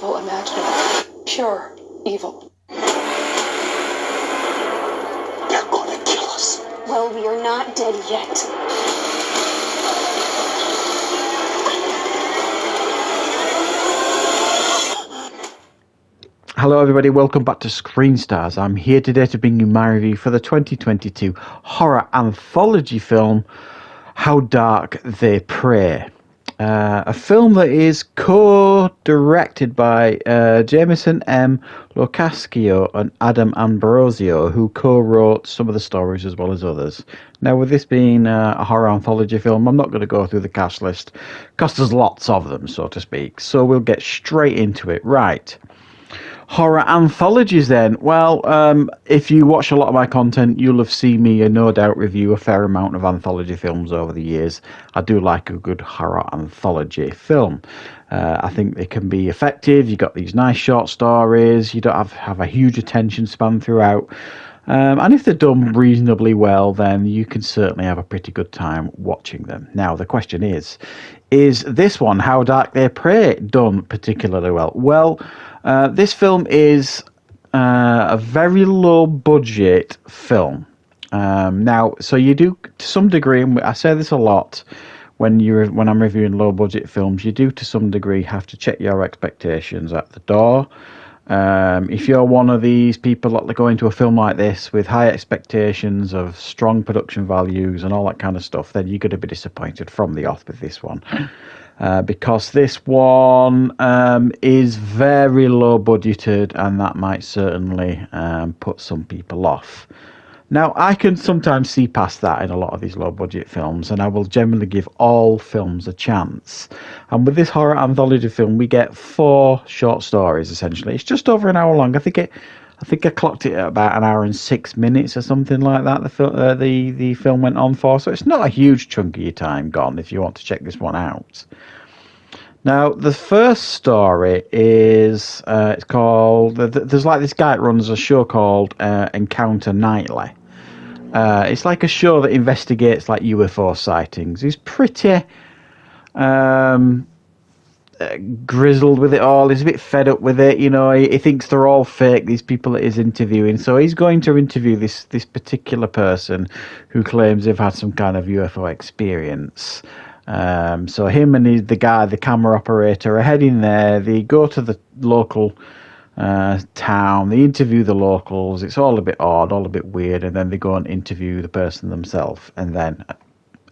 evil imaginable. Pure evil. They're gonna kill us. Well, we are not dead yet. Hello everybody, welcome back to Screenstars. I'm here today to bring you my review for the 2022 horror anthology film, How Dark They Pray. A film that is co-directed by Jameson M. Locascio and Adam Ambrosio, who co-wrote some of the stories as well as others. Now, with this being a horror anthology film, I'm not going to go through the cast list, because there's lots of them, so to speak. So we'll get straight into it. Right. Horror anthologies then. Well, if you watch a lot of my content, you'll have seen me, no doubt, review a fair amount of anthology films over the years. I do like a good horror anthology film. I think they can be effective. You got these nice short stories. You don't have a huge attention span throughout. And if they're done reasonably well, then you can certainly have a pretty good time watching them. Now, the question is this one, How Dark They Pray, done particularly well? Well, this film is a very low budget film. Now, so you do, to some degree, and I say this a lot when I'm reviewing low budget films, you do to some degree have to check your expectations at the door. If you're one of these people that go into a film like this with high expectations of strong production values and all that kind of stuff, then you're going to be disappointed from the off with this one. Because this one is very low budgeted, and that might certainly put some people off. Now, I can sometimes see past that in a lot of these low budget films, and I will generally give all films a chance. And with this horror anthology film, we get 4 short stories essentially. It's just over an hour long. I think I clocked it at about an hour and 6 minutes or something like that. The film went on for, so it's not a huge chunk of your time gone if you want to check this one out. Now, the first story is it's called. There's like this guy that runs a show called Encounter Nightly. It's like a show that investigates like UFO sightings. He's pretty grizzled with it all. He's a bit fed up with it. You know, he thinks they're all fake, these people that he's interviewing. So he's going to interview this particular person who claims they've had some kind of UFO experience. So him and the camera operator, are heading there. They go to the local town. They interview the locals. It's all a bit odd, all a bit weird, and then they go and interview the person themselves. And then,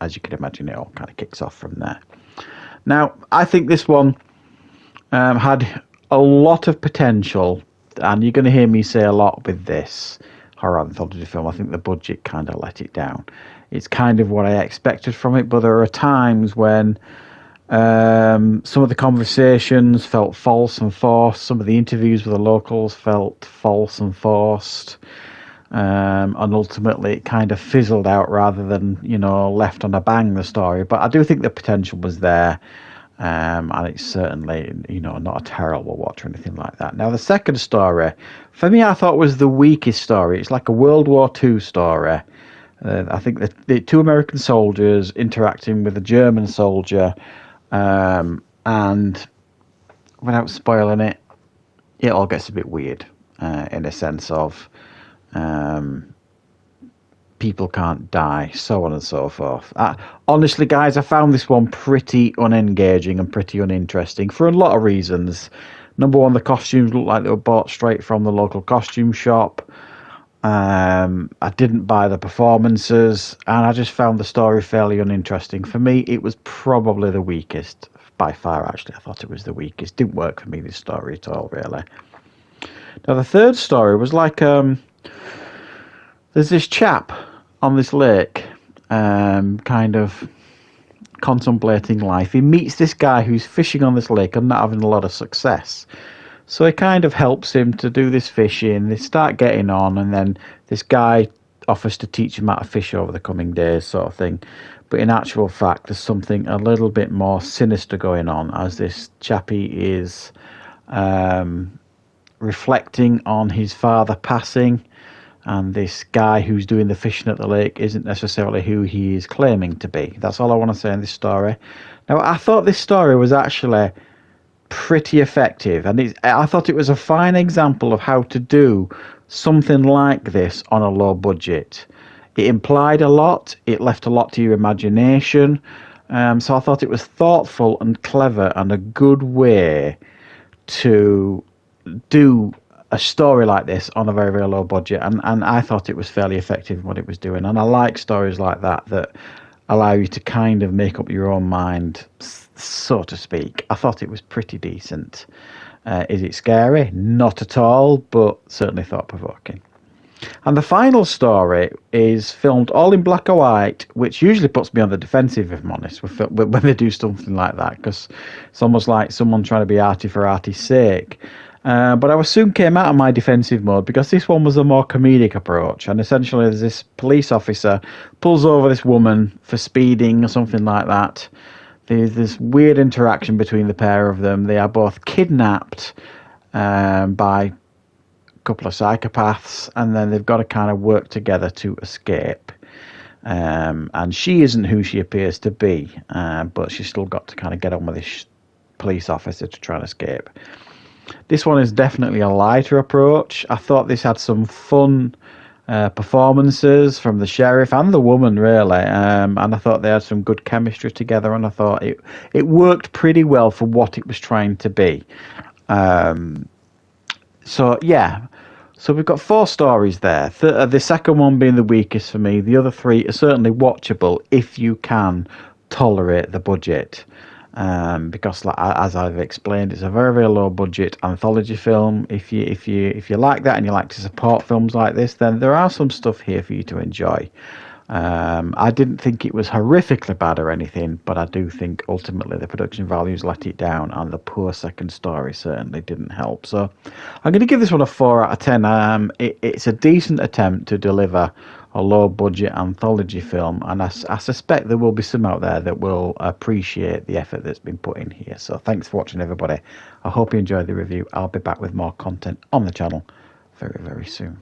as you can imagine, it all kind of kicks off from there. Now, I think this one had a lot of potential, and you're going to hear me say a lot with this horror anthology film. I think the budget kind of let it down. It's kind of what I expected from it, but there are times when some of the conversations felt false and forced. Some of the interviews with the locals felt false and forced. And ultimately it kind of fizzled out rather than, left on a bang, the story. But I do think the potential was there. And it's certainly, not a terrible watch or anything like that. Now, the second story, for me, I thought was the weakest story. It's like a World War II story. I think the 2 American soldiers interacting with a German soldier, and without spoiling it, it all gets a bit weird in a sense of people can't die, so on and so forth. Honestly, guys, I found this one pretty unengaging and pretty uninteresting for a lot of reasons. Number one, the costumes look like they were bought straight from the local costume shop. I didn't buy the performances, and I just found the story fairly uninteresting. For me, it was probably the weakest by far. Actually, I thought it was the weakest. Didn't work for me, this story at all, really. Now, the third story was like there's this chap on this lake, kind of contemplating life. He meets this guy who's fishing on this lake and not having a lot of success. So he kind of helps him to do this fishing. They start getting on, and then this guy offers to teach him how to fish over the coming days, sort of thing. But in actual fact, there's something a little bit more sinister going on, as this chappie is reflecting on his father passing, and this guy who's doing the fishing at the lake isn't necessarily who he is claiming to be. That's all I want to say in this story. Now, I thought this story was actually pretty effective, and I thought it was a fine example of how to do something like this on a low budget. It implied a lot, it left a lot to your imagination, so I thought it was thoughtful and clever and a good way to do a story like this on a very, very low budget, and I thought it was fairly effective in what it was doing. And I like stories like that allow you to kind of make up your own mind, so to speak. I thought it was pretty decent. Is it scary? Not at all, but certainly thought-provoking. And the final story is filmed all in black and white, which usually puts me on the defensive, if I'm honest, when they do something like that, because it's almost like someone trying to be arty for arty's sake. But I soon came out of my defensive mode, because this one was a more comedic approach. And essentially, there's this police officer pulls over this woman for speeding or something like that. There's this weird interaction between the pair of them. They are both kidnapped by couple of psychopaths, and then they've got to kind of work together to escape. And she isn't who she appears to be, but she's still got to kind of get on with this police officer to try and escape. This one is definitely a lighter approach. I thought this had some fun performances from the sheriff and the woman, really, and I thought they had some good chemistry together, and I thought it worked pretty well for what it was trying to be. So we've got 4 stories there. The second one being the weakest for me. The other 3 are certainly watchable if you can tolerate the budget. Because, as I've explained, it's a very, very low budget anthology film. If you like that and you like to support films like this, then there are some stuff here for you to enjoy. I didn't think it was horrifically bad or anything, but I do think ultimately the production values let it down, and the poor second story certainly didn't help. So I'm going to give this one a 4 out of 10. It's a decent attempt to deliver a low-budget anthology film, and I suspect there will be some out there that will appreciate the effort that's been put in here. So thanks for watching, everybody. I hope you enjoyed the review. I'll be back with more content on the channel very, very soon.